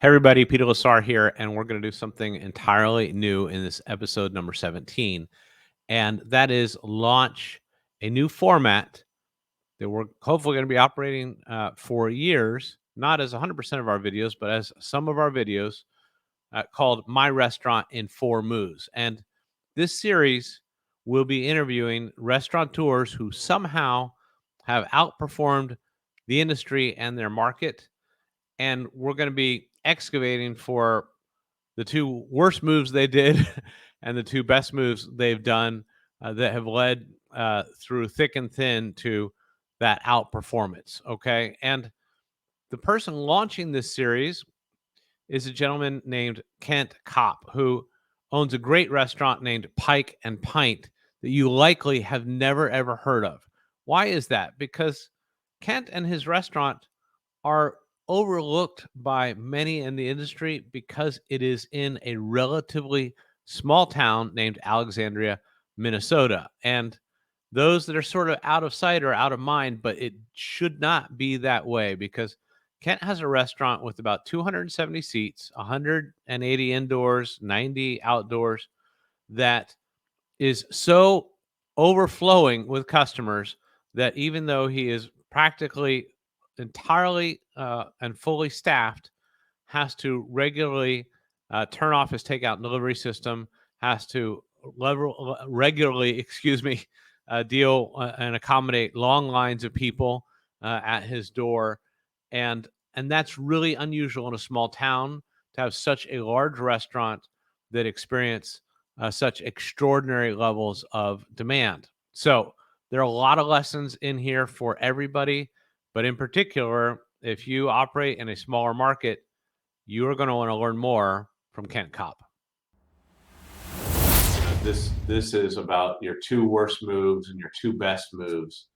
Hey everybody, Peter Lassar here, and we're going to do something entirely new in this episode number 17, and that is launch a new format that we're hopefully going to be operating for years, not as 100% of our videos, but as some of our videos, called My Restaurant in 4 Moves. And this series will be interviewing restaurateurs who somehow have outperformed the industry and their market, and we're going to be excavating for the 2 worst moves they did and the 2 best moves they've done that have led through thick and thin to that outperformance. Okay. And the person launching this series is a gentleman named Kent Kopp, who owns a great restaurant named Pike and Pint that you likely have never, ever heard of. Why is that? Because Kent and his restaurant are overlooked by many in the industry because it is in a relatively small town named Alexandria, Minnesota. And those that are sort of out of sight are out of mind, but it should not be that way because Kent has a restaurant with about 270 seats, 180 indoors, 90 outdoors, that is so overflowing with customers that even though he is practically entirely and fully staffed, has to regularly turn off his takeout and delivery system, has to regularly, deal and accommodate long lines of people at his door, and that's really unusual in a small town to have such a large restaurant that experience such extraordinary levels of demand. So there are a lot of lessons in here for everybody, but in particular, if you operate in a smaller market, you are going to want to learn more from Kent Kopp. This is about your 2 worst moves and your 2 best moves,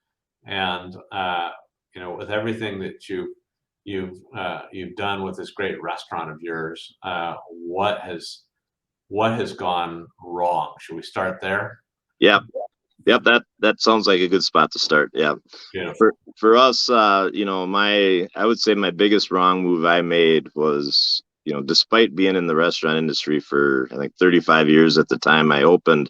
and with everything that you've done with this great restaurant of yours, what has gone wrong? Should we start there? Yeah. Yep, that sounds like a good spot to start. Yeah. Beautiful. For us, I would say my biggest wrong move I made was, despite being in the restaurant industry for I think 35 years at the time I opened,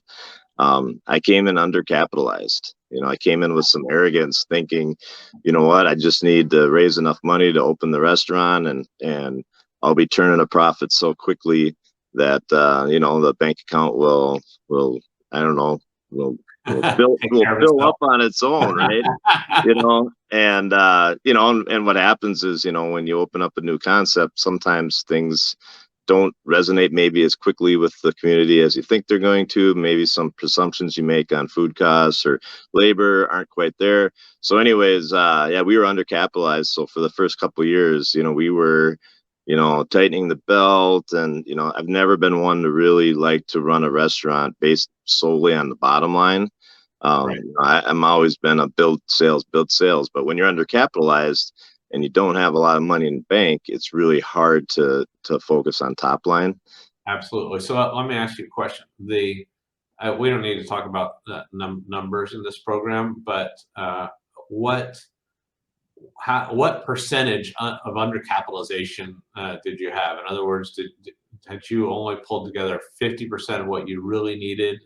I came in undercapitalized. I came in with some arrogance, thinking, you know what, I just need to raise enough money to open the restaurant, and I'll be turning a profit so quickly that the bank account will I don't know will fill up on its own, right? And what happens is, when you open up a new concept, sometimes things don't resonate maybe as quickly with the community as you think they're going to. Maybe some presumptions you make on food costs or labor aren't quite there. So anyways, we were undercapitalized. So for the first couple of years, we were, tightening the belt. And, I've never been one to really like to run a restaurant based solely on the bottom line. Right. I'm always been a build sales. But when you're undercapitalized and you don't have a lot of money in the bank, it's really hard to focus on top line. Absolutely. So let me ask you a question. We don't need to talk about numbers in this program, but what percentage of undercapitalization did you have? In other words, had you only pulled together 50% of what you really needed,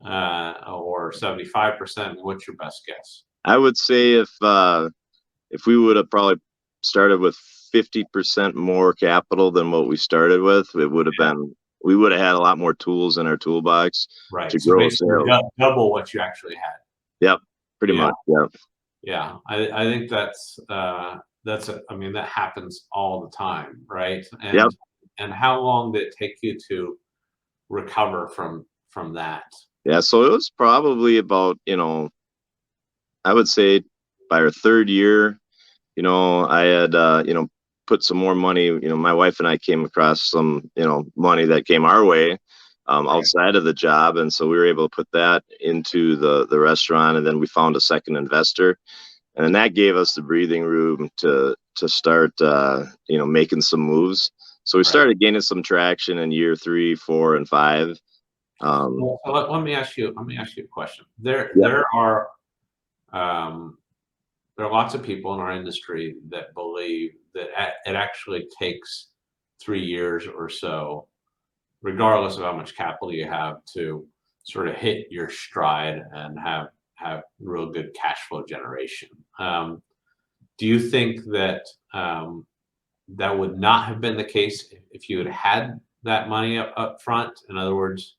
or 75%? What's your best guess? I would say if we would have probably started with 50% more capital than what we started with, it would have been, we would have had a lot more tools in our toolbox to grow sales. Double what you actually had. Yep, pretty much. Yeah. Yeah, I think that happens all the time, right? And Yep. And how long did it take you to recover from that? Yeah, so it was probably about, I would say by our 3rd year, I had, put some more money. My wife and I came across some, money that came our way outside of the job. And so we were able to put that into the restaurant. And then we found a second investor. And then that gave us the breathing room to start, making some moves. So we started gaining some traction in year 3, 4, and 5. Well, let me ask you a question. There are lots of people in our industry that believe that it actually takes 3 years or so, regardless of how much capital you have, to sort of hit your stride and have real good cash flow generation. Do you think that that would not have been the case if you had had that money up front? In other words,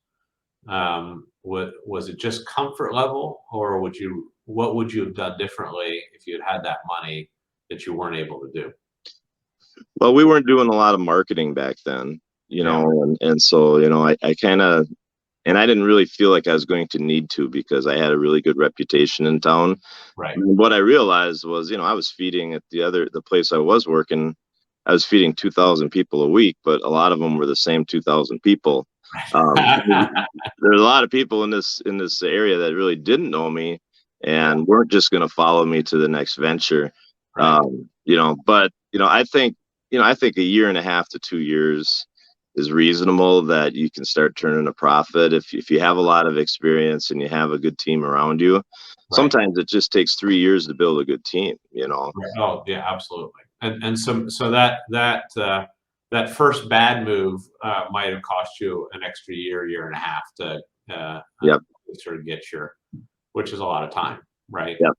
was it just comfort level, or what would you have done differently if you had had that money that you weren't able to do? Well, we weren't doing a lot of marketing back then, Yeah, and so, I kind of, and I didn't really feel like I was going to need to because I had a really good reputation in town. right. And what I realized was, I was feeding at the place I was working, I was feeding 2,000 people a week, but a lot of them were the same 2,000 people. There's a lot of people in this area that really didn't know me Yeah, and weren't just going to follow me to the next venture. right, But I think a year and a half to 2 years is reasonable that you can start turning a profit if you have a lot of experience and you have a good team around you. right. Sometimes it just takes 3 years to build a good team. Right. Oh, yeah, absolutely. And so that first bad move might have cost you an extra year and a half to Yep, sort of which is a lot of time, right? yep,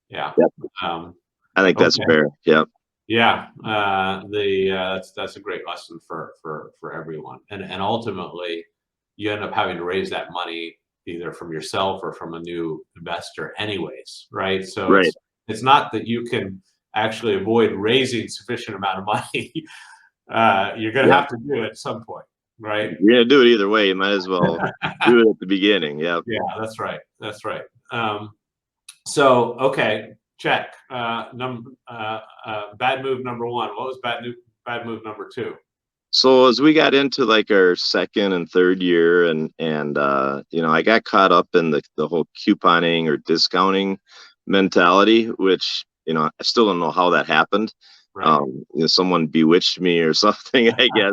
Yeah. yep. Um, I think that's okay. fair. Yep, Yeah. That's a great lesson for everyone. And ultimately, you end up having to raise that money either from yourself or from a new investor, anyways, right? So right. it's not that you can actually avoid raising sufficient amount of money. You're going to Yep. have to do it at some point, right? You're gonna do it either way. You might as well do it at the beginning. Yep. Yeah, that's right. That's right. So okay, check. Bad move number one. What was bad move number two? So as we got into like our second and third year, and I got caught up in the whole couponing or discounting mentality, which I still don't know how that happened. Right. Someone bewitched me or something, I guess.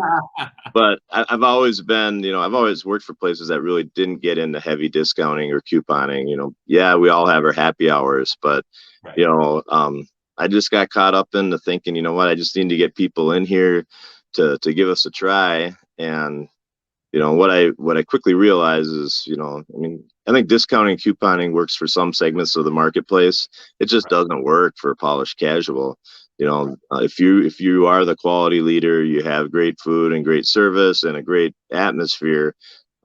But I've always been, I've always worked for places that really didn't get into heavy discounting or couponing. Yeah, we all have our happy hours, but Right. you know, um, I just got caught up into thinking, what, I just need to get people in here to give us a try. And what I quickly realized is, I mean, I think discounting couponing works for some segments of the marketplace. It just Right. doesn't work for polished casual. If you are the quality leader, you have great food and great service and a great atmosphere.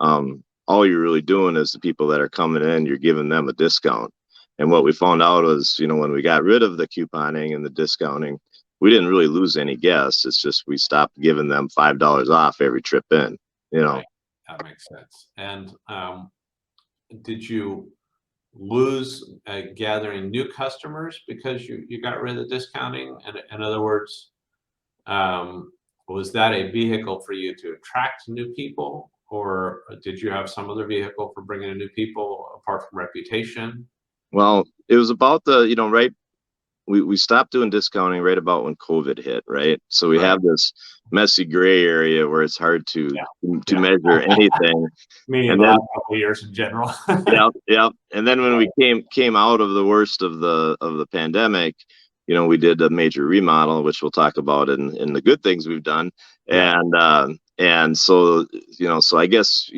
All you're really doing is the people that are coming in, you're giving them a discount. And what we found out was, when we got rid of the couponing and the discounting, we didn't really lose any guests. It's just we stopped giving them $5 off every trip in. You know, Right. That makes sense. And did you lose gathering new customers because you got rid of the discounting? And in other words, um, was that a vehicle for you to attract new people, or did you have some other vehicle for bringing in new people apart from reputation? well, it was about right. We stopped doing discounting right about when COVID hit, right? So we Right. have this messy gray area where it's hard to Yeah. to Yeah. measure anything. Meaning And the then, last couple of years in general. yeah, yeah. And then when we came out of the worst of the pandemic, we did a major remodel, which we'll talk about in the good things we've done. Yeah. And so so I guess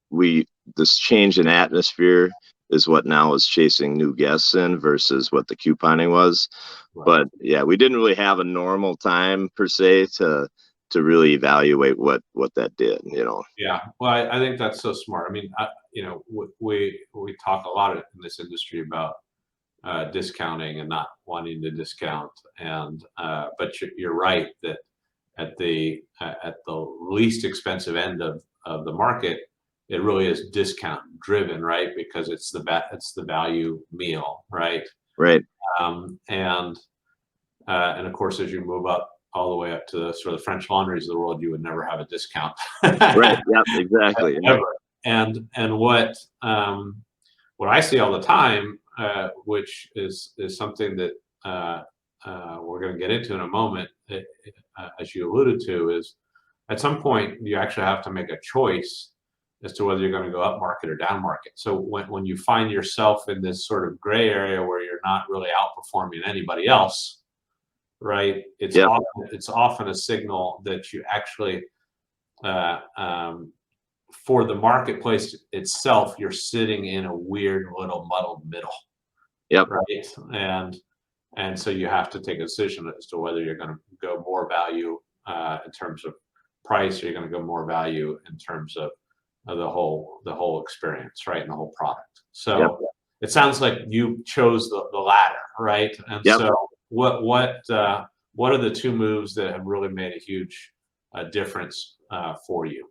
we this change in atmosphere is what now is chasing new guests in versus what the couponing was. Right. But yeah, we didn't really have a normal time per se to really evaluate what that did. Yeah, well, I think that's so smart. I mean, we talk a lot in this industry about discounting and not wanting to discount, and but you're right that at the least expensive end of the market, it really is discount driven, right? Because it's the value meal, right? Right. And of course, as you move up all the way up to the sort of French laundries of the world, you would never have a discount. Right. Yep. Exactly. Yep. Ever. And what I see all the time, which is something that we're going to get into in a moment, as you alluded to, is at some point you actually have to make a choice as to whether you're going to go up market or down market. So when you find yourself in this sort of gray area where you're not really outperforming anybody else, right? It's Yep. often a signal that you actually, uh, um, for the marketplace itself, you're sitting in a weird little muddled middle, Yep. right? And so you have to take a decision as to whether you're going to go more value in terms of price, or you're going to go more value in terms of the whole experience, right, and the whole product. Yep. So it sounds like you chose the latter, right? And Yep. so what are the two moves that have really made a huge difference for you?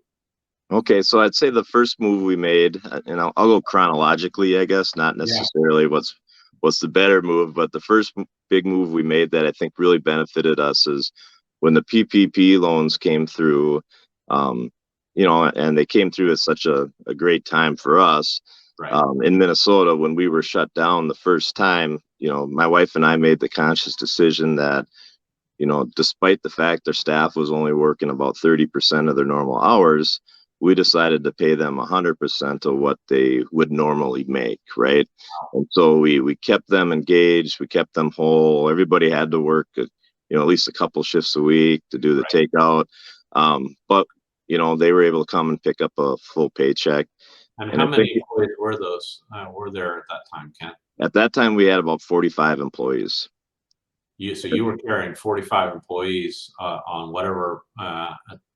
Okay, so I'd say the first move we made, and I'll go chronologically, I guess, not Yeah, necessarily what's the better move, but the first big move we made that I think really benefited us is when the PPP loans came through, um, and they came through at such a great time for us. right, In Minnesota, when we were shut down the first time, my wife and I made the conscious decision that, despite the fact their staff was only working about 30% of their normal hours, we decided to pay them 100% of what they would normally make, right? And so we kept them engaged, we kept them whole. Everybody had to work, at least a couple shifts a week to do the right. takeout. But they were able to come and pick up a full paycheck. And And how I think many employees were there at that time, Kent? at that time we had about 45 employees. So you were carrying 45 employees on whatever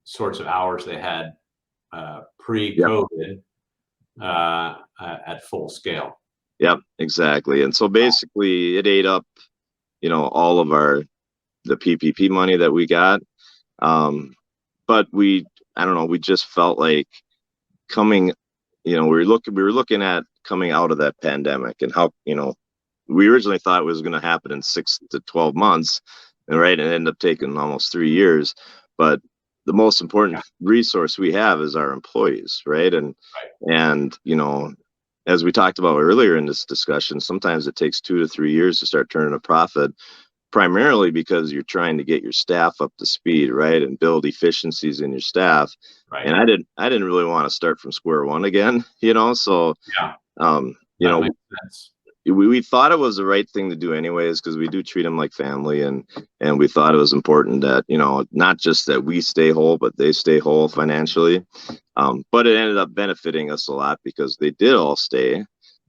sorts of hours they had Yep. pre-COVID at full scale. Yep, exactly. And so basically it ate up, all of the PPP money that we got. But I don't know, we just felt like coming, we were looking at coming out of that pandemic and how, we originally thought it was going to happen in 6 to 12 months, and right, and it ended up taking almost 3 years. But the most important resource we have is our employees, right? And as we talked about earlier in this discussion, sometimes it takes 2 to 3 years to start turning a profit, primarily because you're trying to get your staff up to speed, right, and build efficiencies in your staff. Right. And I didn't really want to start from square one again, so Yeah, um, that makes sense. we thought it was the right thing to do anyways, because we do treat them like family, and we thought it was important that, not just that we stay whole, but they stay whole financially. But it ended up benefiting us a lot because they did all stay,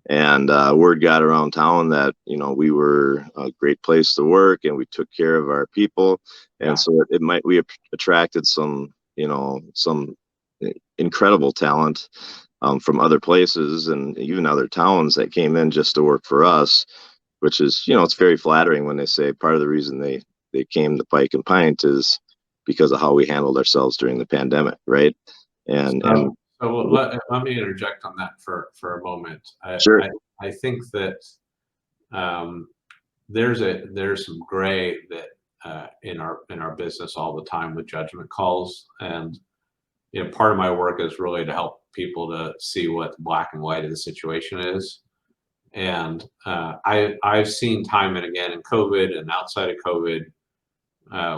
and word got around town that we were a great place to work and we took care of our people. And Yeah. so we attracted some incredible talent from other places and even other towns that came in just to work for us, which is, it's very flattering when they say part of the reason they came to Pike and Pint is because of how we handled ourselves during the pandemic, right? And So let me interject on that for a moment. sure. I think that um, there's some gray that in our business all the time with judgment calls, and part of my work is really to help people to see what the black and white of the situation is. And I've seen time and again in COVID and outside of COVID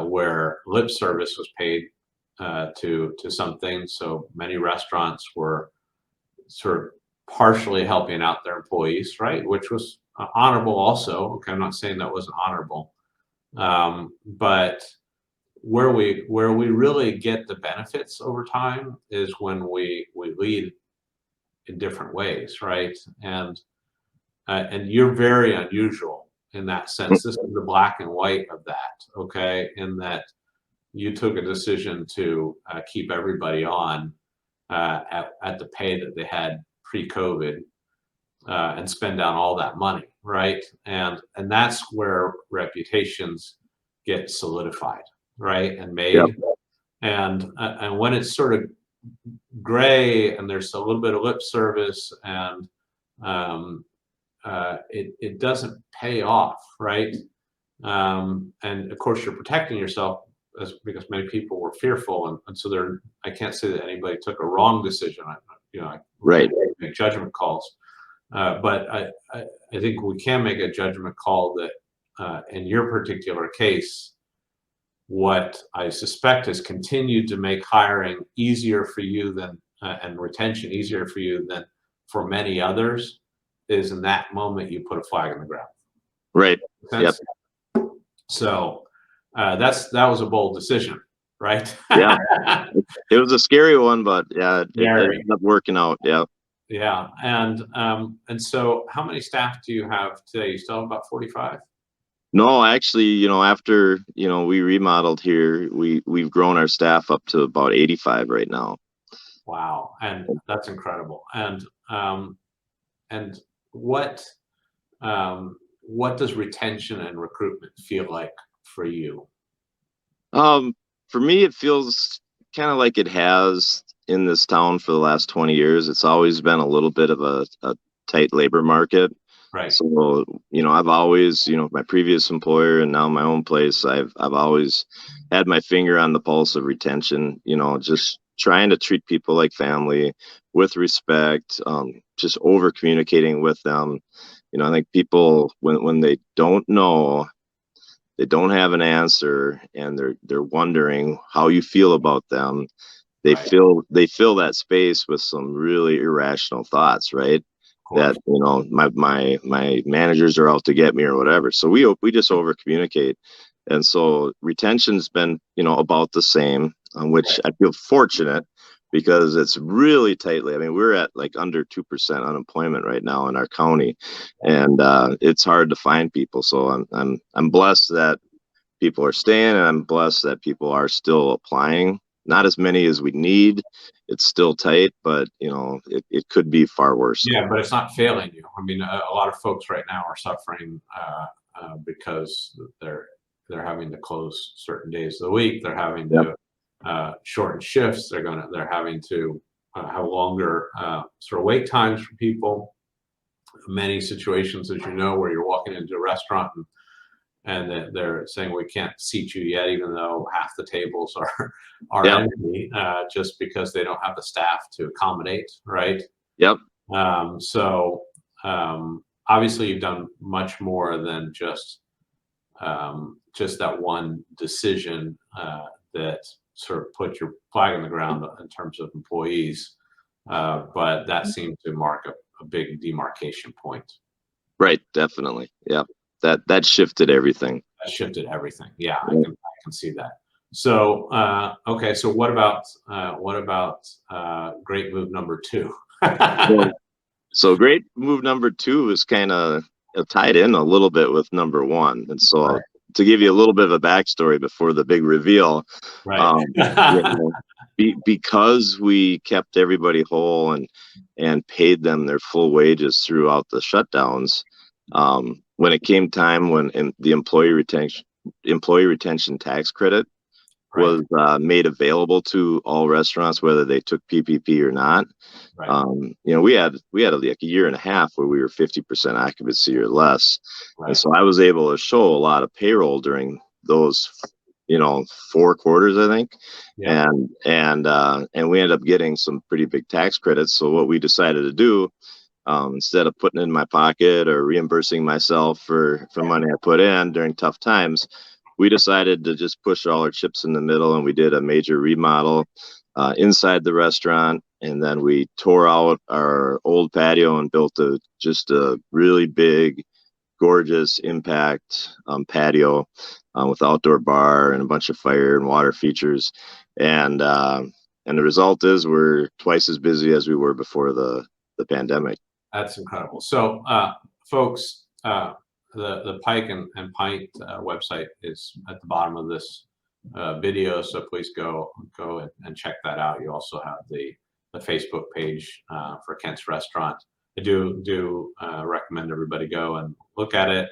where lip service was paid to something. So many restaurants were sort of partially helping out their employees, right? Which was honorable also. Okay, I'm not saying that wasn't honorable, but where we really get the benefits over time is when we lead in different ways, right? And you're very unusual in that sense. This is the black and white of that, okay? In that you took a decision to keep everybody on at the pay that they had pre-COVID and spend down all that money, right? And that's where reputations get solidified, right, and Yep. made. And when it's sort of gray and there's a little bit of lip service and um, it doesn't pay off, right? And of course, you're protecting yourself because many people were fearful, and so I can't say that anybody took a wrong decision. I Right. make judgment calls, but I think we can make a judgment call that in your particular case, what I suspect has continued to make hiring easier for you than and retention easier for you than for many others is in that moment you put a flag in the ground. Right. Yep. Sense? So that was a bold decision, right? Yeah, it was a scary one, but yeah, it Very. ended up working out. Yeah. Yeah. And so how many staff do you have today? You still have about 45? No, actually, after, we remodeled here, we've grown our staff up to about 85 right now. Wow. And that's incredible. And what what does retention and recruitment feel like for you? For me, it feels kind of like it has in this town for the last 20 years. It's always been a little bit of a tight labor market. Right. So, I've always, my previous employer and now my own place, I've always had my finger on the pulse of retention, just trying to treat people like family with respect, just over communicating with them. I think people when they don't know, they don't have an answer, and they're wondering how you feel about them. They Right. fill that space with some really irrational thoughts, right? Of course. That my managers are out to get me or whatever. So we just over communicate, and so retention's been about the same, which I feel fortunate because it's really tightly. I mean, we're at like under 2% unemployment right now in our county, and it's hard to find people. So I'm blessed that people are staying, and I'm blessed that people are still applying. Not as many as we need. It's still tight, but it could be far worse. Yeah, but it's not failing you. I mean, a lot of folks right now are suffering because they're having to close certain days of the week. They're having Yep. to shorten shifts. They're having to have longer sort of wait times for people. Many situations, as you know, where you're walking into a restaurant and they're saying we can't seat you yet, even though half the tables are Yep. empty, just because they don't have the staff to accommodate, right? Yep. So obviously, you've done much more than just that one decision that sort of put your flag in the ground in terms of employees, but that seemed to mark a big demarcation point. Right. Definitely. Yep. That shifted everything. That shifted everything. Yeah, Yep. I can see that. So okay, so what about great move number two? Well, so great move number two is kind of tied in a little bit with number one. And so Right. to give you a little bit of a backstory before the big reveal, Right. um, because we kept everybody whole and paid them their full wages throughout the shutdowns, when it came time when the employee retention tax credit Right. was made available to all restaurants, whether they took PPP or not. Right. We had like a year and a half where we were 50% occupancy or less, and Right. so I was able to show a lot of payroll during those, 4 quarters, I think, Yeah. and we ended up getting some pretty big tax credits. So what we decided to do, instead of putting it in my pocket or reimbursing myself for money I put in during tough times, we decided to just push all our chips in the middle, and we did a major remodel inside the restaurant, and then we tore out our old patio and built just a really big, gorgeous impact patio with outdoor bar and a bunch of fire and water features, and the result is we're twice as busy as we were before the pandemic. That's incredible. So, folks, the Pike and Pint website is at the bottom of this video, so please go and check that out. You also have the Facebook page for Kent's Restaurant. I do recommend everybody go and look at it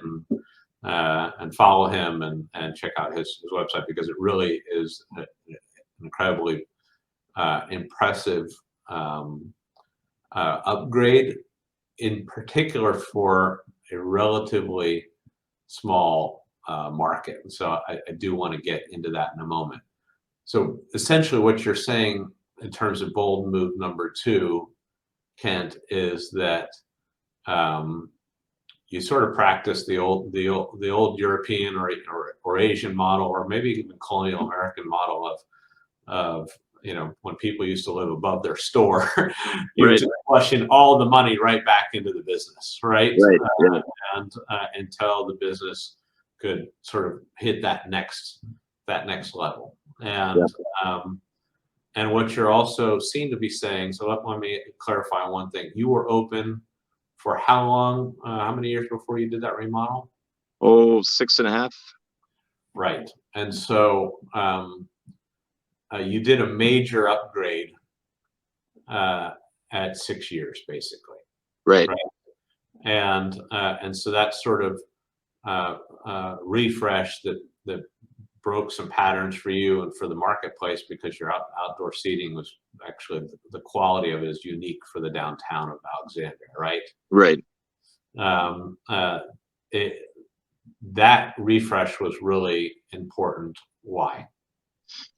and follow him and check out his website, because it really is an incredibly impressive upgrade, in particular for a relatively small market. So I do want to get into that in a moment. So essentially, what you're saying in terms of bold move number two, Kent, is that you sort of practice the old European or Asian model, or maybe even colonial American model of when people used to live above their store, Right. just flushing all the money right back into the business, right? Right. Yeah. And until the business could sort of hit that next level. Yeah. And what you're also seem to be saying, so let me clarify one thing. You were open for how long? How many years before you did that remodel? Oh, 6.5. Right. And so you did a major upgrade at 6 years, basically. Right. And so that sort of refresh that broke some patterns for you and for the marketplace, because your outdoor seating was actually, the quality of it is unique for the downtown of Alexandria, right? Right. Um, uh, that refresh was really important. Why?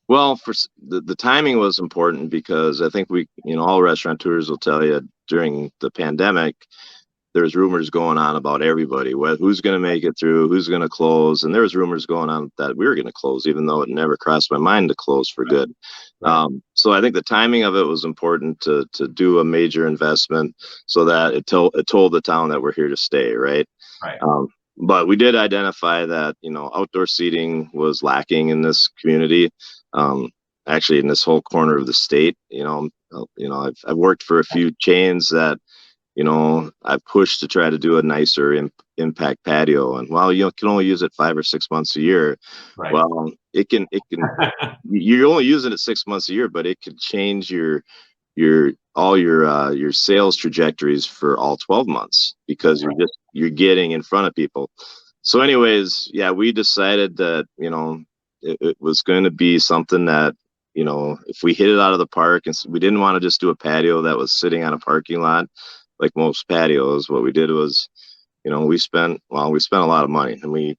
Well, for the timing was important because I think all restaurateurs will tell you during the pandemic, there's rumors going on about everybody, who's going to make it through, who's going to close. And there was rumors going on that we were going to close, even though it never crossed my mind to close for good. Right. So I think the timing of it was important to do a major investment so that it told the town that we're here to stay. Right. Right. But we did identify that, outdoor seating was lacking in this community. Actually in this whole corner of the state. I've worked for a few chains that, I've pushed to try to do a nicer impact patio, and while you can only use it 5 or 6 months a year, Right. well, it can you're only using it 6 months a year, but it could change your sales trajectories for all 12 months because you're getting in front of people. So anyways, yeah, we decided that, it was going to be something that, if we hit it out of the park, and we didn't want to just do a patio that was sitting on a parking lot like most patios. What we did was, we spent a lot of money, and we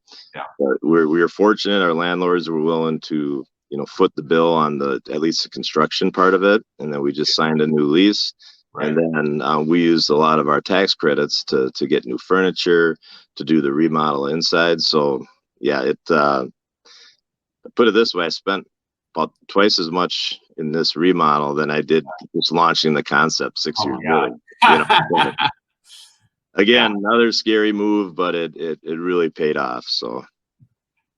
were fortunate. Our landlords were willing to, foot the bill on at least the construction part of it. And then we just signed a new lease. Right. And then we used a lot of our tax credits to get new furniture, to do the remodel inside. So yeah, put it this way, I spent about twice as much in this remodel than I did just launching the concept 6 years later. Again, another scary move, but it really paid off. So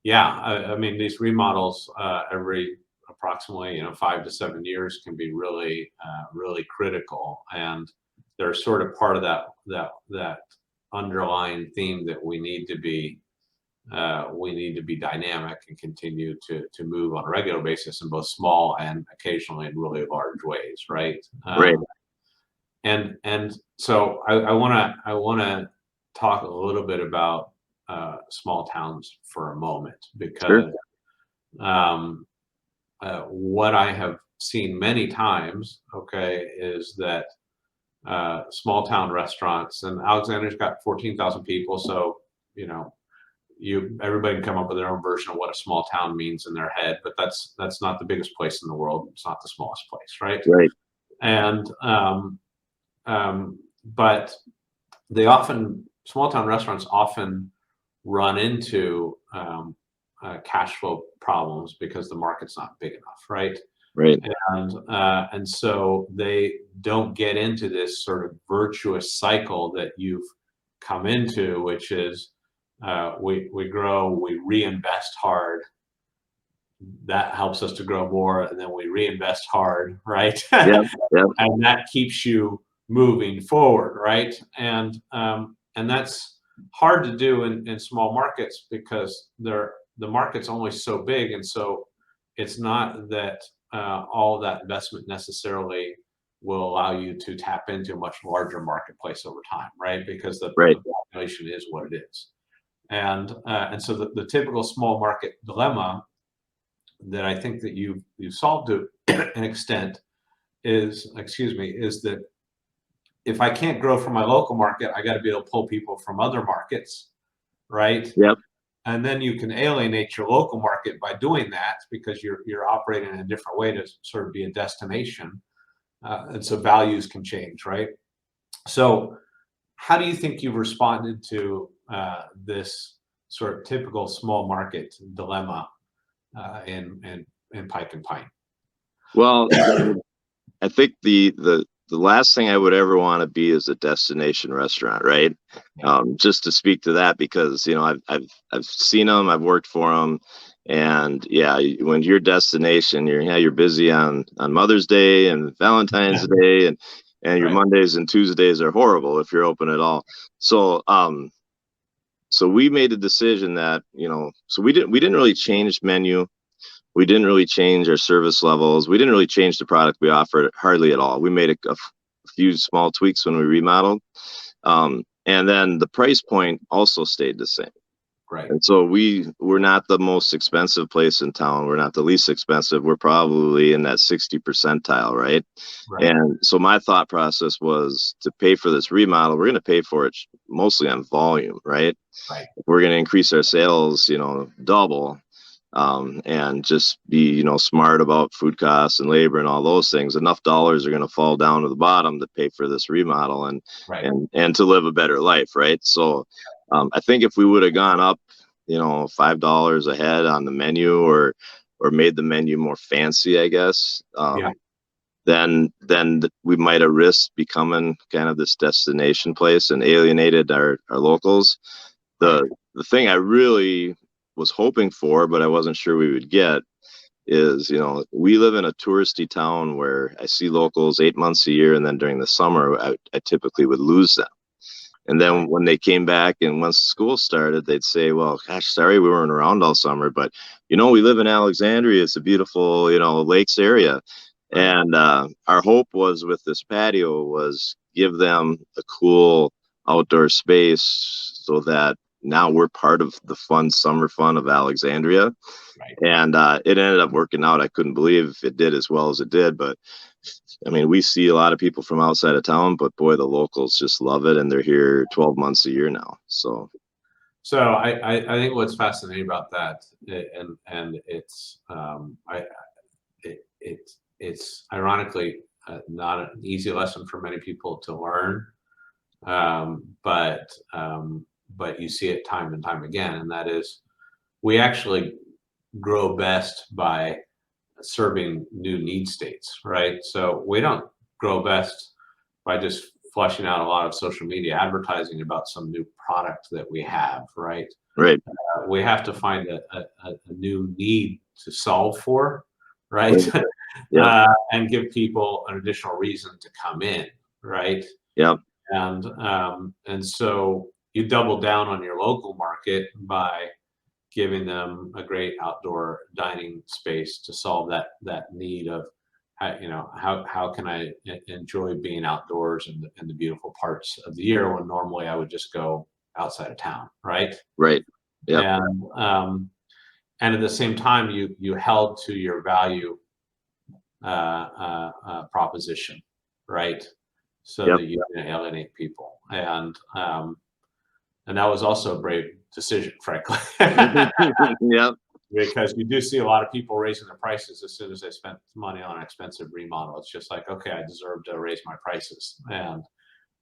yeah, I mean, these remodels every approximately 5 to 7 years can be really really critical, and they're sort of part of that underlying theme that we need to be dynamic and continue to move on a regular basis in both small and occasionally in really large ways, right? Right. And so I want to talk a little bit about small towns for a moment, because what I have seen many times, okay, is that small town restaurants, and Alexandria's got 14,000 people, so everybody can come up with their own version of what a small town means in their head, but that's not the biggest place in the world. It's not the smallest place, right? Right. And but small town restaurants often run into cash flow problems because the market's not big enough, right? Right. And so they don't get into this sort of virtuous cycle that you've come into, which is we grow, we reinvest hard. That helps us to grow more, and then we reinvest hard, right? Yeah. And that keeps you moving forward, right? And that's hard to do in small markets because the market's only so big, and so it's not that all of that investment necessarily will allow you to tap into a much larger marketplace over time, right? Because the population is what it is. And so the typical small market dilemma that I think that you've solved to an extent is that if I can't grow from my local market, I got to be able to pull people from other markets, right? Yep. And then you can alienate your local market by doing that, because you're operating in a different way to sort of be a destination, and so values can change, right? So how do you think you've responded to this sort of typical small market dilemma in Pike and Pint? Well, I think the the last thing I would ever want to be is a destination restaurant, right? Yeah. Just to speak to that, because I've seen them, I've worked for them, and yeah, when your destination, you're busy on Mother's Day and Valentine's Day, and your Right. Mondays and Tuesdays are horrible if you're open at all. So so we made a decision that, so we didn't really change menu. We didn't really change our service levels. We didn't really change the product we offered hardly at all. We made a few small tweaks when we remodeled. And then the price point also stayed the same. Right. And so we're not the most expensive place in town. We're not the least expensive. We're probably in that 60 percentile, right? Right. And so my thought process was to pay for this remodel. We're going to pay for it mostly on volume, right? Right. If we're going to increase our sales, double, and just be, smart about food costs and labor and all those things. Enough dollars are going to fall down to the bottom to pay for this remodel Right. and to live a better life, right? So I think if we would have gone up, $5 a head on the menu, or made the menu more fancy, I guess, Yeah. then we might have risked becoming kind of this destination place and alienated our locals. The thing I really was hoping for, but I wasn't sure we would get, is, we live in a touristy town where I see locals 8 months a year, and then during the summer, I typically would lose them. And then Right. when they came back and once school started, they'd say, well, gosh, sorry we weren't around all summer, but, we live in Alexandria. It's a beautiful, lakes area. Right. And our hope was, with this patio, was give them a cool outdoor space so that now we're part of the fun summer fun of Alexandria. Right. And it ended up working out. I couldn't believe it did as well as it did. But I mean, we see a lot of people from outside of town, but boy, the locals just love it, and they're here 12 months a year now. So I think what's fascinating about that, and it's ironically not an easy lesson for many people to learn, but you see it time and time again, and that is, we actually grow best by serving new need states, right? So we don't grow best by just flushing out a lot of social media advertising about some new product that we have, right? right, We have to find a new need to solve for, right? right. Yep, And give people an additional reason to come in, right? yep, And so you double down on your local market by giving them a great outdoor dining space to solve that need of, how can I enjoy being outdoors in the beautiful parts of the year when normally I would just go outside of town, right? right. Yep, And at the same time, you held to your value proposition, right? So yep, that you didn't alienate people, and that was also a brave decision, frankly. yep, Because you do see a lot of people raising their prices as soon as they spent money on an expensive remodel. It's just like, okay, I deserve to raise my prices, and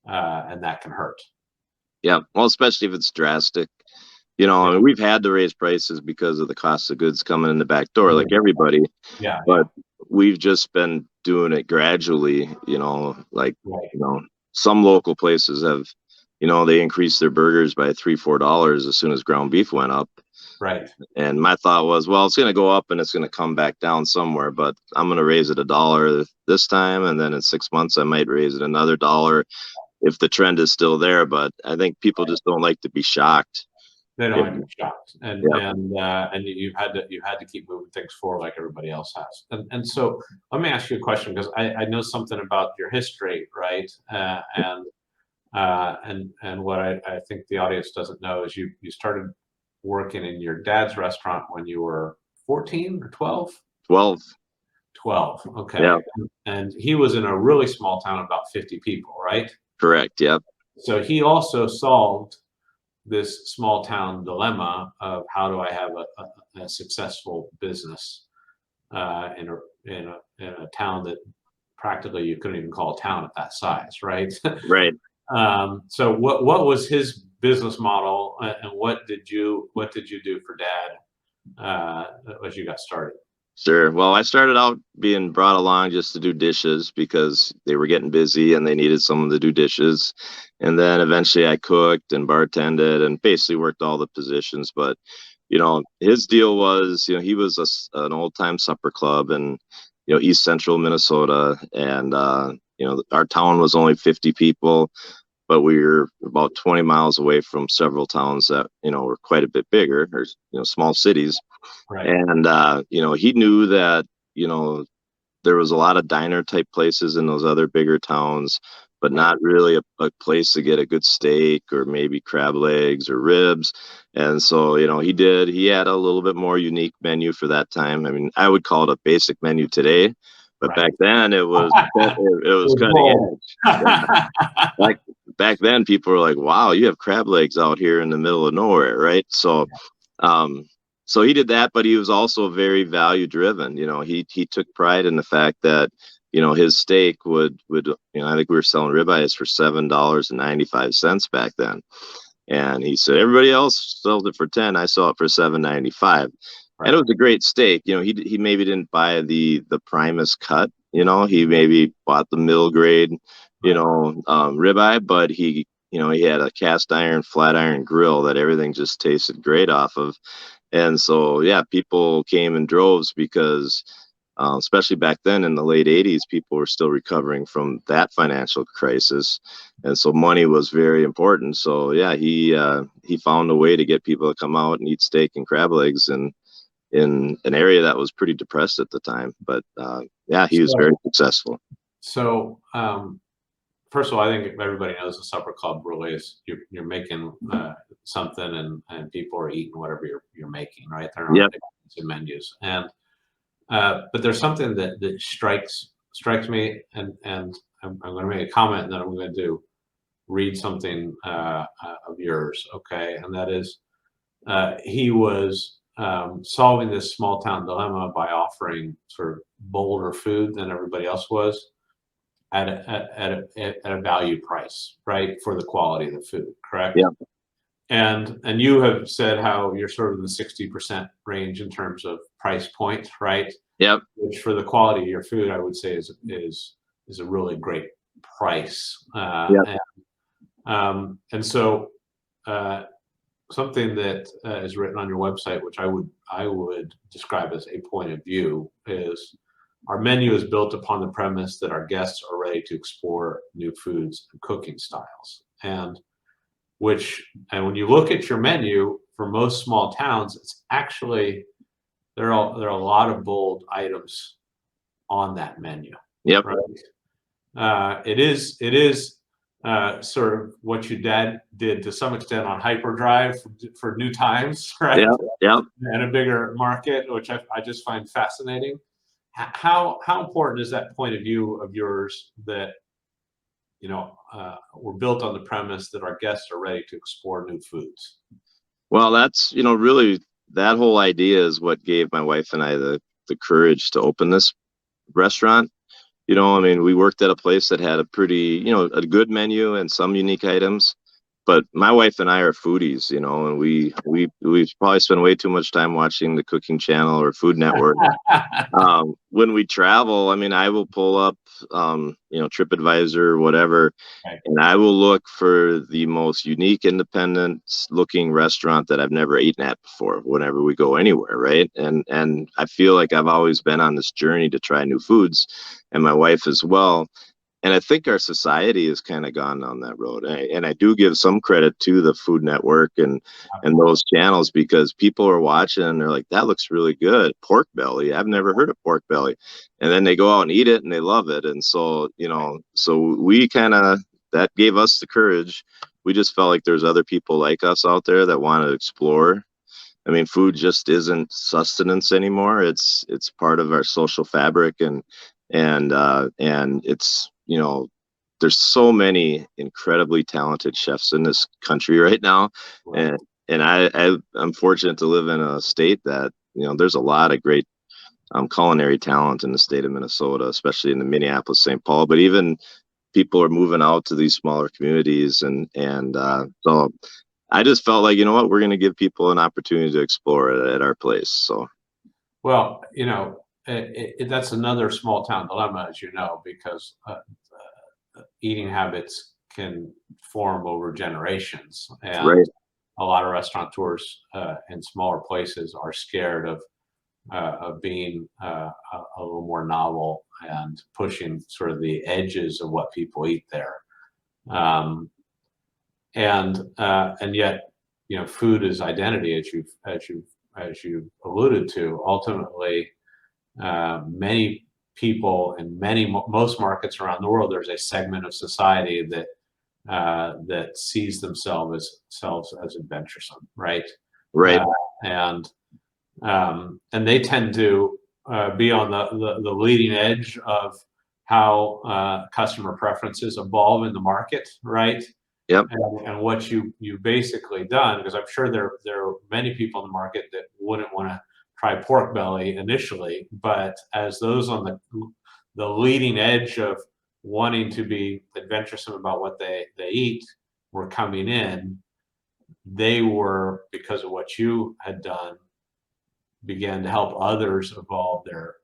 that can hurt. yep. Well, especially if it's drastic. Yeah, I mean, we've had to raise prices because of the cost of goods coming in the back door, like everybody. yeah, But we've just been doing it gradually, like, right, some local places have, they increased their burgers by $3, $4 as soon as ground beef went up. right, And my thought was, well, it's going to go up and it's going to come back down somewhere, but I'm going to raise it $1 this time. And then in 6 months, I might raise it another $1 if the trend is still there. But I think people right. just don't like to be shocked. They don't If, like to be shocked, yeah, and you've had to keep moving things forward like everybody else has. And so let me ask you a question, because I know something about your history, right? And what I think the audience doesn't know is you started working in your dad's restaurant when you were 14 or 12? 12. 12. Yeah, Okay. And he was in a really small town, about 50 people, right? correct. Yep. So he also solved this small town dilemma of, how do I have a successful business in a town that practically you couldn't even call a town at that size, right? Right. So what was his business model, and what did you do for dad as you got started? Sure. Well, I started out being brought along just to do dishes because they were getting busy and they needed someone to do dishes. And then eventually I cooked and bartended and basically worked all the positions. But, his deal was, he was an old time supper club in, East Central Minnesota. And, our town was only 50 people, but we were about 20 miles away from several towns that, were quite a bit bigger, or, small cities. Right. And he knew that you know there was a lot of diner type places in those other bigger towns, but Right. not really a place to get a good steak or maybe crab legs or ribs. And so he had a little bit more unique menu for that time. I mean, I would call it a basic menu today, but Right. back then it was It cutting was edge. Yeah. Back back then people were like, wow, you have crab legs out here in the middle of nowhere, right? Um, so he did that, but he was also very value driven. He took pride in the fact that his steak would I think we were selling ribeyes for $7.95 back then, and he said everybody else sells it for 10. I saw it for 7.95, and it right. was a great steak. He maybe didn't buy the Primus cut. He maybe bought the middle grade, Right. ribeye, but he had a cast iron, flat iron grill that everything just tasted great off of. And so, yeah, people came in droves because, especially back then in the late 80s, people were still recovering from that financial crisis. And so money was very important. So, yeah, he found a way to get people to come out and eat steak and crab legs in an area that was pretty depressed at the time. But yeah, he was very So, successful. so first of all, I think everybody knows the supper club really is you're making something and people are eating whatever you're making, right? They're not Yep. expensive menus, and but there's something that strikes me, and I'm going to make a comment, and then I'm going to read something of yours, okay? And that is he was solving this small town dilemma by offering sort of bolder food than everybody else was at a value price, right, for the quality of the food, correct? Yep. And you have said how you're sort of in the 60% range in terms of price point, right? Yep. Which for the quality of your food, I would say is a really great price. Yep. And so uh, something that is written on your website, which I would describe as a point of view, is our menu is built upon the premise that our guests are ready to explore new foods and cooking styles. And when you look at your menu for most small towns, it's actually there are a lot of bold items on that menu, Yep. right? It is sort of what your dad did to some extent on hyperdrive for new times, right? Yep. Yep. And a bigger market, which I just find fascinating. How important is that point of view of yours that we're built on the premise that our guests are ready to explore new foods? Well, that's, really that whole idea is what gave my wife and I the courage to open this restaurant. I mean, we worked at a place that had a pretty, a good menu and some unique items. But my wife and I are foodies, and we probably spend way too much time watching the Cooking Channel or Food Network. When we travel, I mean, I will pull up, TripAdvisor or whatever, Right. and I will look for the most unique, independent looking restaurant that I've never eaten at before whenever we go anywhere, right? And I feel like I've always been on this journey to try new foods, and my wife as well. And I think our society has kind of gone down that road. And I do give some credit to the Food Network and those channels because people are watching and they're like, that looks really good. Pork belly. I've never heard of pork belly. And then they go out and eat it and they love it. And so, so we kind of, that gave us the courage. We just felt like there's other people like us out there that want to explore. I mean, food just isn't sustenance anymore. It's part of our social fabric, and it's there's so many incredibly talented chefs in this country right now, Right. and I'm fortunate to live in a state that there's a lot of great culinary talent in the state of Minnesota, especially in the Minneapolis, St. Paul, but even people are moving out to these smaller communities, and so I just felt like, we're going to give people an opportunity to explore it at our place. So, Well, that's another small town dilemma, as you know, because eating habits can form over generations, and Right. a lot of restaurateurs in smaller places are scared of being a little more novel and pushing sort of the edges of what people eat there. Um, and yet, food is identity, as you alluded to. Ultimately, many people in most markets around the world, there's a segment of society that sees themselves as adventuresome, right? Right. Uh, and they tend to be on the leading edge of how customer preferences evolve in the market, right? Yep. And what you basically done, because I'm sure there are many people in the market that wouldn't want to try pork belly initially, but as those on the leading edge of wanting to be adventuresome about what they eat were coming in, they were, because of what you had done, began to help others evolve their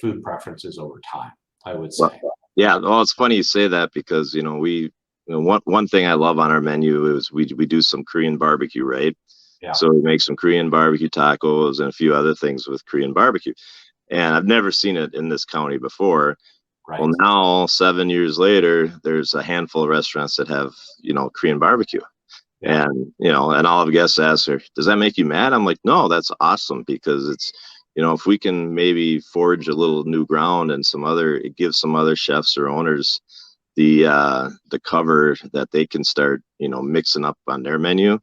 food preferences over time, I would Well, say. yeah. Well, it's funny you say that because one thing I love on our menu is we do some Korean barbecue, right? Yeah, So we make some Korean barbecue tacos and a few other things with Korean barbecue. And I've never seen it in this county before. Well, right. now 7 years later, there's a handful of restaurants that have Korean barbecue. Yeah, And all of guests ask her, does that make you mad? I'm like, no, that's awesome because if we can maybe forge a little new ground and it gives some other chefs or owners the cover that they can start, mixing up on their menu,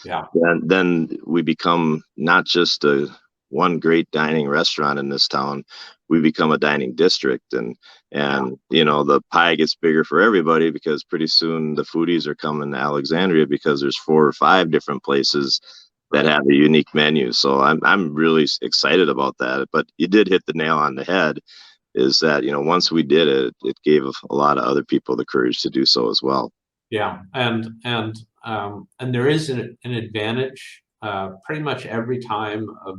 yeah, then we become not just a one great dining restaurant in this town. We become a dining district, and yeah, the pie gets bigger for everybody because pretty soon the foodies are coming to Alexandria because there's 4 or 5 different places that right. have a unique menu. So I'm really excited about that. But you did hit the nail on the head. Is that once we did it, it gave a lot of other people the courage to do so as well. Yeah, and there is an advantage pretty much every time of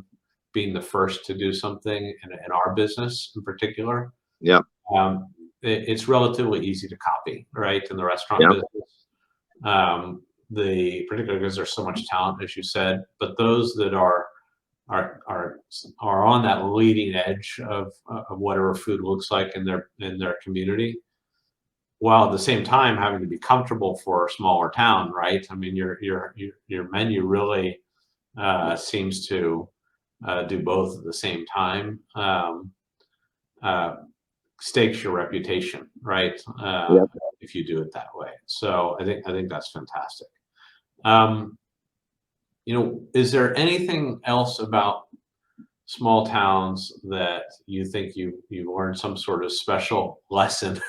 being the first to do something in our business in particular. Yeah, Um, it's relatively easy to copy, right? In the restaurant yeah, business, particularly because there's so much talent, as you said. But those that are are are on that leading edge of whatever food looks like in their community, while at the same time having to be comfortable for a smaller town, right? I mean, your menu really seems to do both at the same time. Uh, Stakes your reputation, right? yeah. If you do it that way. So I think that's fantastic. Um, is there anything else about small towns that you think you learned some sort of special lesson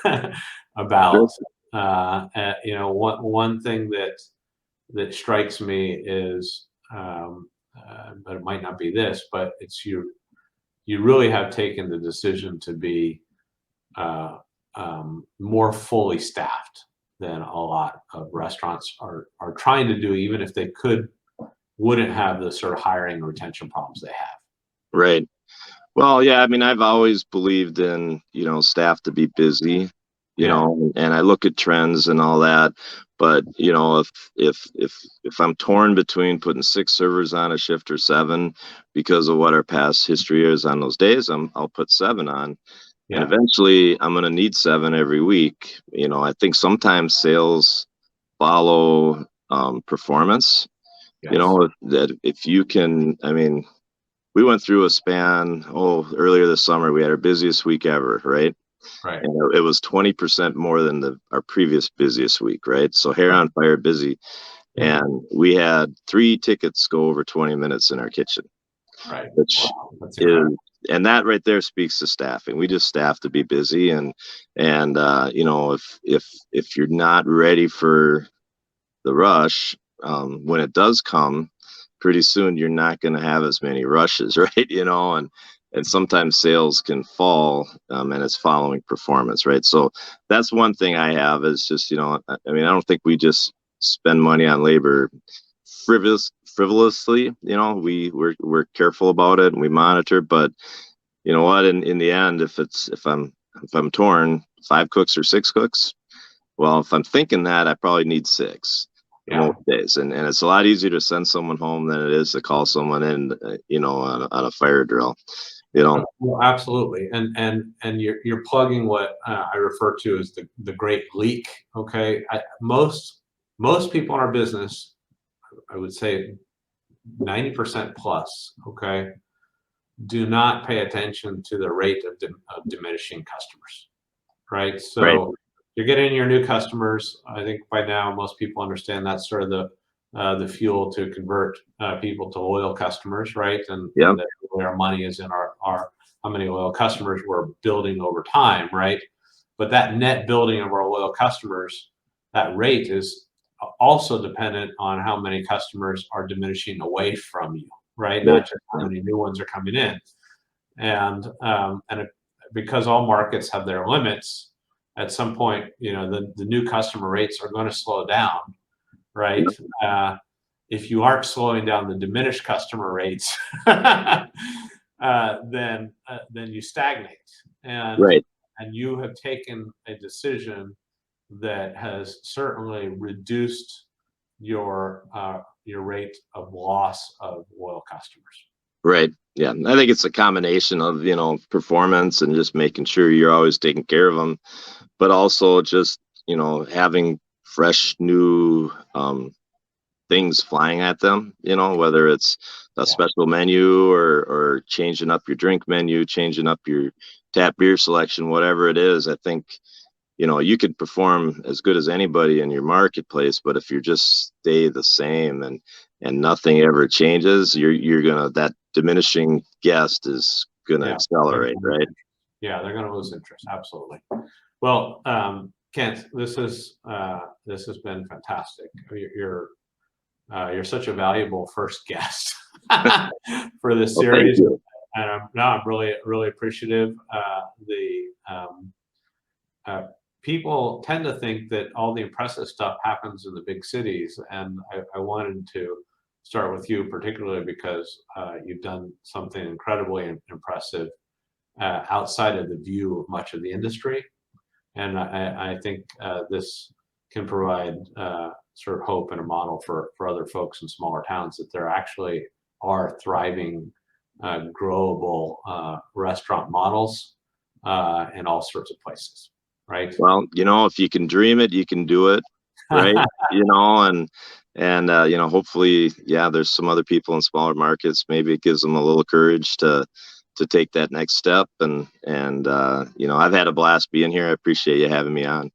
about? Sure. One thing that strikes me is, but it might not be this, but it's you really have taken the decision to be uh, more fully staffed than a lot of restaurants are trying to do, even if they wouldn't have the sort of hiring and retention problems they have. Right. Well, yeah, I mean, I've always believed in, staff to be busy, Yeah, and I look at trends and all that. But, if I'm torn between putting 6 servers on a shift or 7 because of what our past history is on those days, I'll put 7 on. And yeah, eventually I'm going to need 7 every week. I think sometimes sales follow performance, yes, that if you can, I mean, we went through a span, earlier this summer, we had our busiest week ever, right? right, And it was 20% more than our previous busiest week, right? So hair right. on fire busy. Mhm. And we had 3 tickets go over 20 minutes in our kitchen, Right. which Wow, that's is, incredible. and that right there speaks to staffing. We just staff to be busy. If you're not ready for the rush, when it does come, pretty soon you're not going to have as many rushes, right? And sometimes sales can fall, and it's following performance, right? So that's one thing I have is just, I mean, I don't think we just spend money on labor frivolously. We're careful about it and we monitor. But you know what? In the end, if I'm torn, 5 cooks or 6 cooks. Well, if I'm thinking that, I probably need 6 Yeah. most days, and it's a lot easier to send someone home than it is to call someone in, on a fire drill. Well, absolutely, and you're plugging what I refer to as the great leak. Okay, most people in our business, I would say 90% plus, okay, do not pay attention to the rate of diminishing customers, right? Right. So you're getting your new customers. I think by now most people understand that's sort of the fuel to convert people to loyal customers, right? And Yep. that really our money is in our how many loyal customers we're building over time, right? But that net building of our loyal customers, that rate is also dependent on how many customers are diminishing away from you, right? Yep. Not just how many new ones are coming in. And because all markets have their limits, at some point, the new customer rates are going to slow down, right? Yep. If you aren't slowing down the diminished customer rates, then you stagnate, and Right. and you have taken a decision that has certainly reduced your rate of loss of loyal customers. Right. Yeah. I think it's a combination of, performance and just making sure you're always taking care of them, but also just, having fresh new things flying at them, whether it's a Yeah, special menu or changing up your drink menu, changing up your tap beer selection, whatever it is. I think, you could perform as good as anybody in your marketplace, but if you just stay the same and nothing ever changes, you're gonna that diminishing guest is gonna yeah, accelerate, right? yeah. They're going to lose interest. Absolutely. Well, Kent, this has been fantastic. You're such a valuable first guest for this Well, thank series, you. and I'm really really appreciative. The People tend to think that all the impressive stuff happens in the big cities, and I wanted to start with you particularly because you've done something incredibly impressive outside of the view of much of the industry. And I think this can provide sort of hope and a model for other folks in smaller towns that there actually are thriving, growable restaurant models in all sorts of places, right? Well, if you can dream it, you can do it, right? Hopefully, yeah, there's some other people in smaller markets. Maybe it gives them a little courage to take that next step. And I've had a blast being here. I appreciate you having me on.